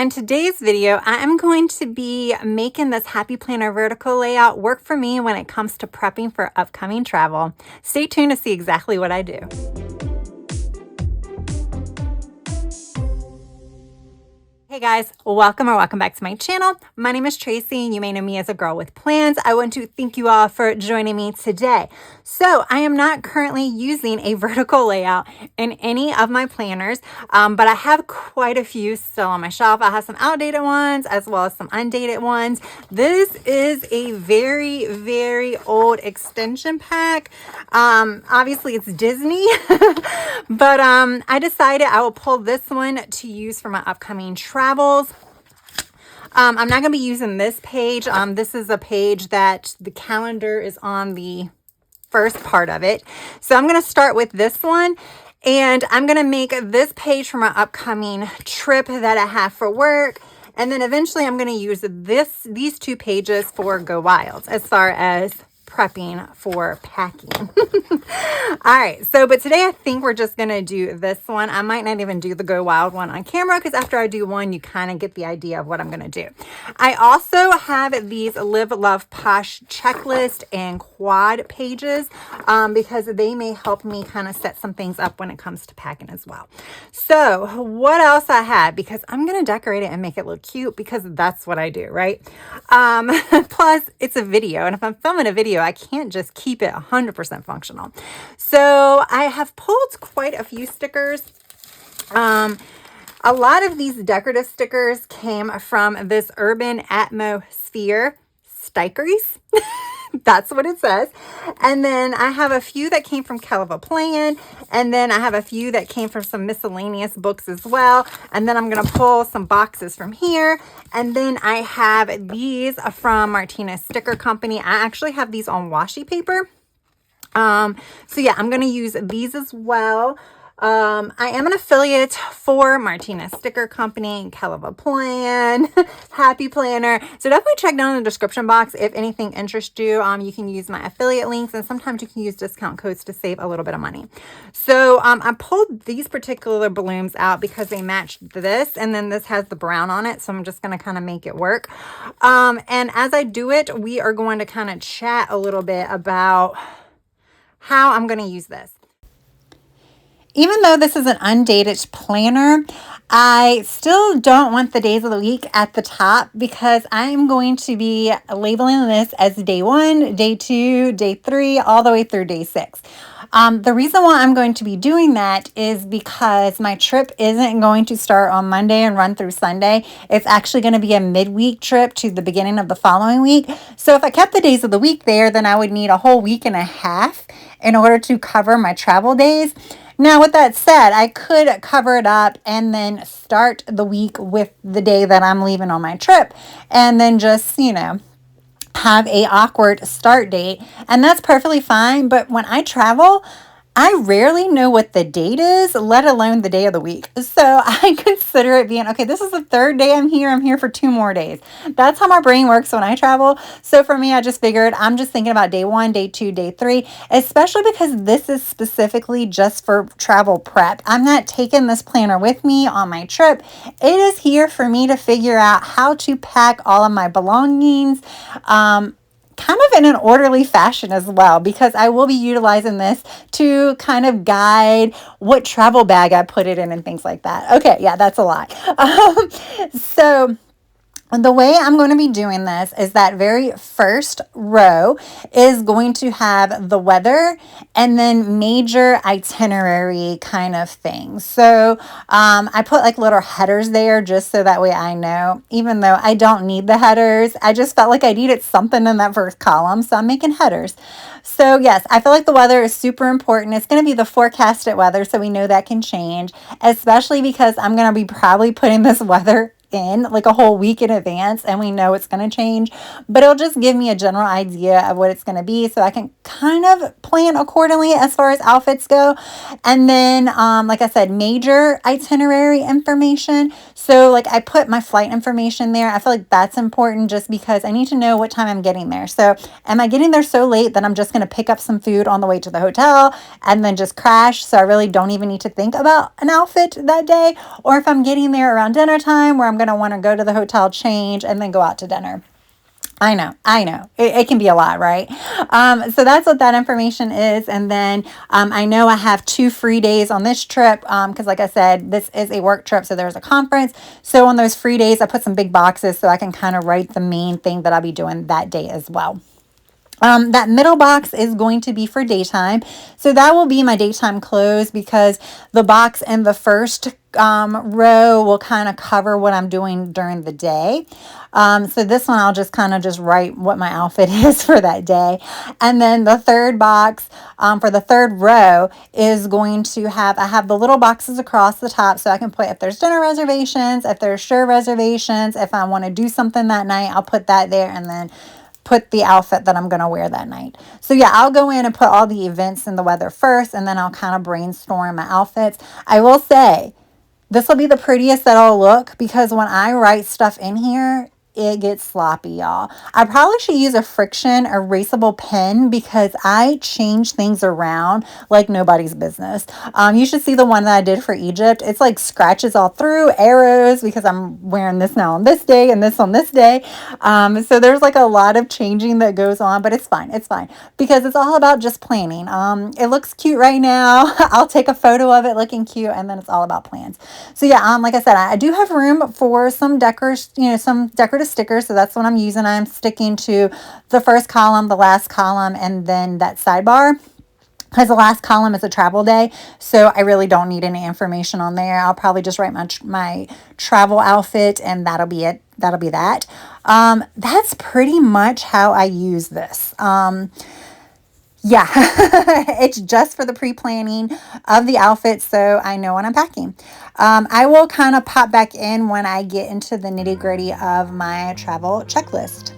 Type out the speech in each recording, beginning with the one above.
In today's video, I am going to be making this Happy Planner vertical layout work for me when it comes to prepping for upcoming travel. Stay tuned to see exactly what I do. Hey guys, welcome back to my channel. My name is Tracy and you may know me as a girl with plans. I want to thank you all for joining me today. So I am not currently using a vertical layout in any of my planners, but I have quite a few still on my shelf. I have some outdated ones as well as some undated ones. This is a very, very old extension pack. Obviously it's Disney, but I decided I will pull this one to use for my upcoming travels. I'm not going to be using this page. This is a page that the calendar is on the first part of it. So I'm going to start with this one. And I'm going to make this page for my upcoming trip that I have for work. And then eventually I'm going to use these two pages for Go Wild as far as prepping for packing. All right, but today I think we're just gonna do this one. I might not even do the Go Wild one on camera because after I do one, you kind of get the idea of what I'm gonna do. I also have these Live, Love, Posh checklist and quad pages because they may help me kind of set some things up when it comes to packing as well. So what else I have, because I'm gonna decorate it and make it look cute because that's what I do, right? Plus it's a video, and if I'm filming a video, I can't just keep it 100% functional. So I have pulled quite a few stickers. A lot of these decorative stickers came from this Urban Atmosphere Stickeries. That's what it says. And then I have a few that came from Kelva Plan. And then I have a few that came from some miscellaneous books as well. And then I'm going to pull some boxes from here. And then I have these from Martinez Sticker Company. I actually have these on washi paper. So yeah, I'm going to use these as well. I am an affiliate for Martinez Sticker Company and Kelva Plan, Happy Planner. So definitely check down in the description box if anything interests you. You can use my affiliate links, and sometimes you can use discount codes to save a little bit of money. So I pulled these particular balloons out because they matched this, and then this has the brown on it. So I'm just going to kind of make it work. And as I do it, we are going to kind of chat a little bit about how I'm going to use this. Even though this is an undated planner, I still don't want the days of the week at the top because I'm going to be labeling this as day 1, day 2, day 3, all the way through day 6. The reason why I'm going to be doing that is because my trip isn't going to start on Monday and run through Sunday. It's actually going to be a midweek trip to the beginning of the following week. So if I kept the days of the week there, then I would need a whole week and a half in order to cover my travel days. Now, with that said, I could cover it up and then start the week with the day that I'm leaving on my trip and then just, have a awkward start date. And that's perfectly fine. But when I travel, I rarely know what the date is, let alone the day of the week. So I consider it being, okay, this is the third day I'm here for 2 more days. That's how my brain works when I travel. So for me, I just figured I'm just thinking about day 1, day 2, day 3, especially because this is specifically just for travel prep. I'm not taking this planner with me on my trip. It is here for me to figure out how to pack all of my belongings, kind of in an orderly fashion as well, because I will be utilizing this to kind of guide what travel bag I put it in and things like that. Okay, yeah, that's a lot. So the way I'm going to be doing this is that very first row is going to have the weather and then major itinerary kind of things. So I put like little headers there just so that way I know, even though I don't need the headers, I just felt like I needed something in that first column. So I'm making headers. So yes, I feel like the weather is super important. It's going to be the forecasted weather, so we know that can change, especially because I'm going to be probably putting this weather in like a whole week in advance, and we know it's going to change, but it'll just give me a general idea of what it's going to be so I can kind of plan accordingly as far as outfits go. And then like I said, major itinerary information. So like I put my flight information there. I feel like that's important just because I need to know what time I'm getting there. So am I getting there so late that I'm just going to pick up some food on the way to the hotel and then just crash, so I really don't even need to think about an outfit that day? Or if I'm getting there around dinner time where I'm going to want to go to the hotel, change, and then go out to dinner. I know. It can be a lot, right? So that's what that information is. And then I know I have 2 free days on this trip because, like I said, this is a work trip. So there's a conference. So on those free days, I put some big boxes so I can kind of write the main thing that I'll be doing that day as well. That middle box is going to be for daytime. So that will be my daytime clothes because the box in the first row will kind of cover what I'm doing during the day. So this one, I'll just kind of just write what my outfit is for that day. And then the third box for the third row is going to have, I have the little boxes across the top so I can put if there's dinner reservations, if there's shirt reservations, if I want to do something that night, I'll put that there and then put the outfit that I'm going to wear that night. So yeah, I'll go in and put all the events and the weather first, and then I'll kind of brainstorm my outfits. I will say this will be the prettiest that I'll look because when I write stuff in here, it gets sloppy, y'all. I probably should use a friction erasable pen because I change things around like nobody's business. You should see the one that I did for Egypt. It's like scratches all through, arrows because I'm wearing this now on this day and this on this day. So there's like a lot of changing that goes on, but it's fine. It's fine because it's all about just planning. It looks cute right now. I'll take a photo of it looking cute, and then it's all about plans. So yeah, like I said, I do have room for some some decorative stickers. So that's what I'm using. I'm sticking to the first column, the last column, and then that sidebar. Because the last column is a travel day, so I really don't need any information on there. I'll probably just write my travel outfit, and that'll be it. That'll be that. That's pretty much how I use this. Yeah, it's just for the pre-planning of the outfit so I know when I'm packing. I will kind of pop back in when I get into the nitty-gritty of my travel checklist.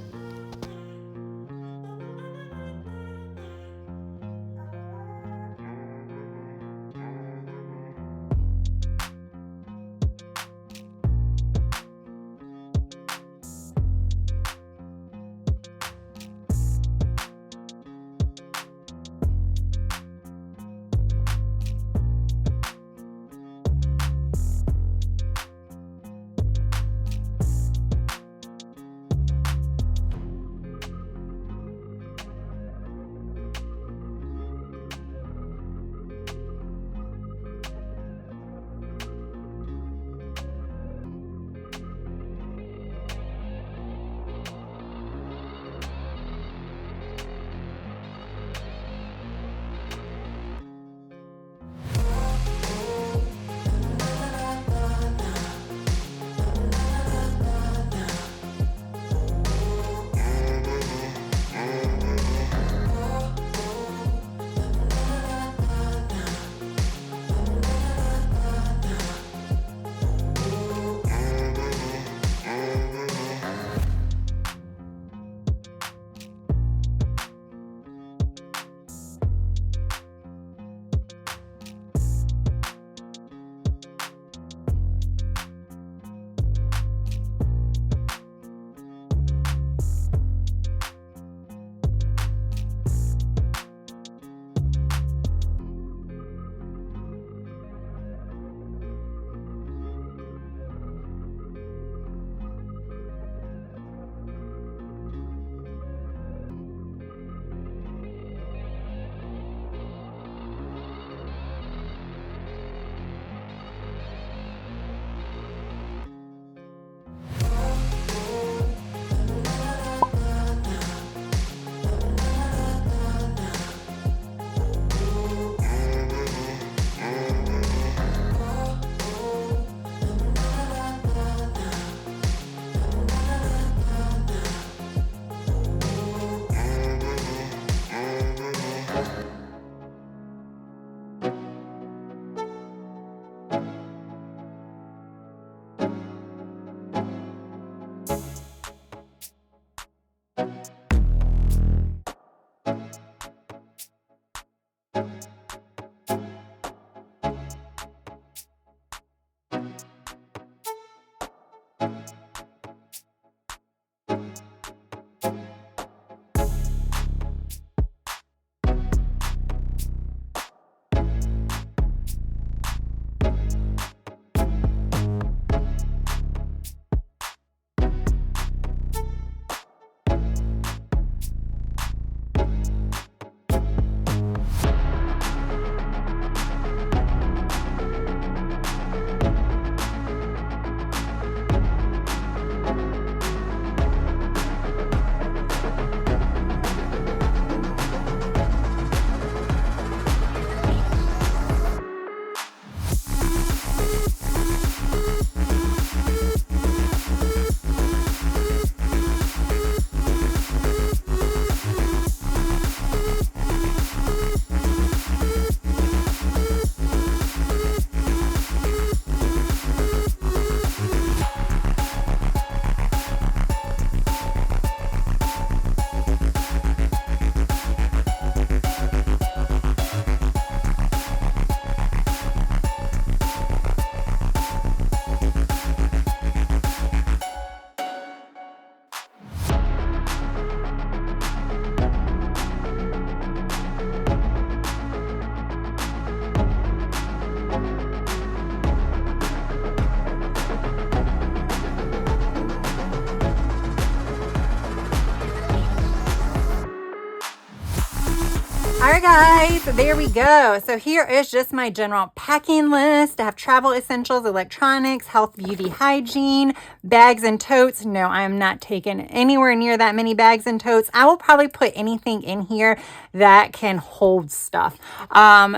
All right, guys, there we go. So here is just my general packing list. I have travel essentials, electronics, health, beauty, hygiene, bags and totes. No, I am not taking anywhere near that many bags and totes. I will probably put anything in here that can hold stuff.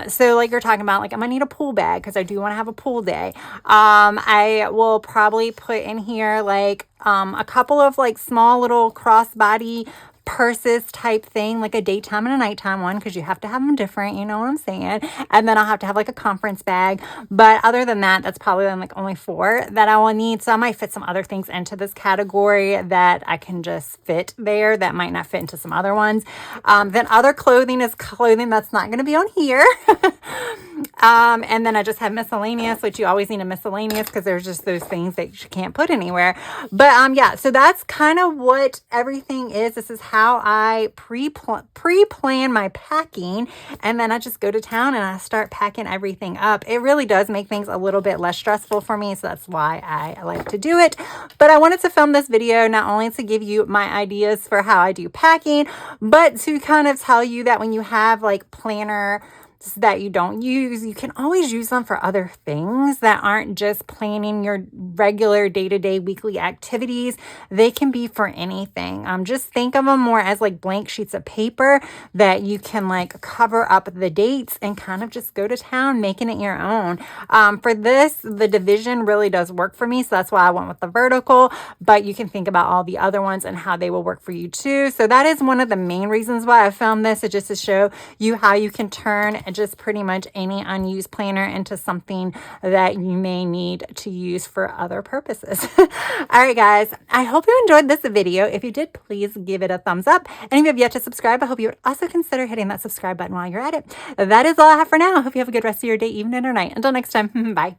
So like you're talking about, like I'm gonna need a pool bag because I do want to have a pool day. I will probably put in here like a couple of like small little crossbody purses type thing, like a daytime and a nighttime one, because you have to have them different, you know what I'm saying? And then I'll have to have like a conference bag. But other than that, that's probably like only 4 that I will need. So I might fit some other things into this category that I can just fit there that might not fit into some other ones. Then other clothing is clothing that's not going to be on here. And then I just have miscellaneous, which you always need a miscellaneous because there's just those things that you can't put anywhere. But yeah, so that's kind of what everything is. This is how I pre-plan my packing, and then I just go to town and I start packing everything up. It really does make things a little bit less stressful for me, so that's why I like to do it. But I wanted to film this video not only to give you my ideas for how I do packing, but to kind of tell you that when you have like planner that you don't use, you can always use them for other things that aren't just planning your regular day-to-day weekly activities. They can be for anything. Just think of them more as like blank sheets of paper that you can like cover up the dates and kind of just go to town making it your own. For this, the division really does work for me, so that's why I went with the vertical, but you can think about all the other ones and how they will work for you too. So that is one of the main reasons why I found this, is just to show you how you can turn just pretty much any unused planner into something that you may need to use for other purposes. All right, guys, I hope you enjoyed this video. If you did, please give it a thumbs up. And if you have yet to subscribe, I hope you would also consider hitting that subscribe button while you're at it. That is all I have for now. I hope you have a good rest of your day, evening, or night. Until next time, bye.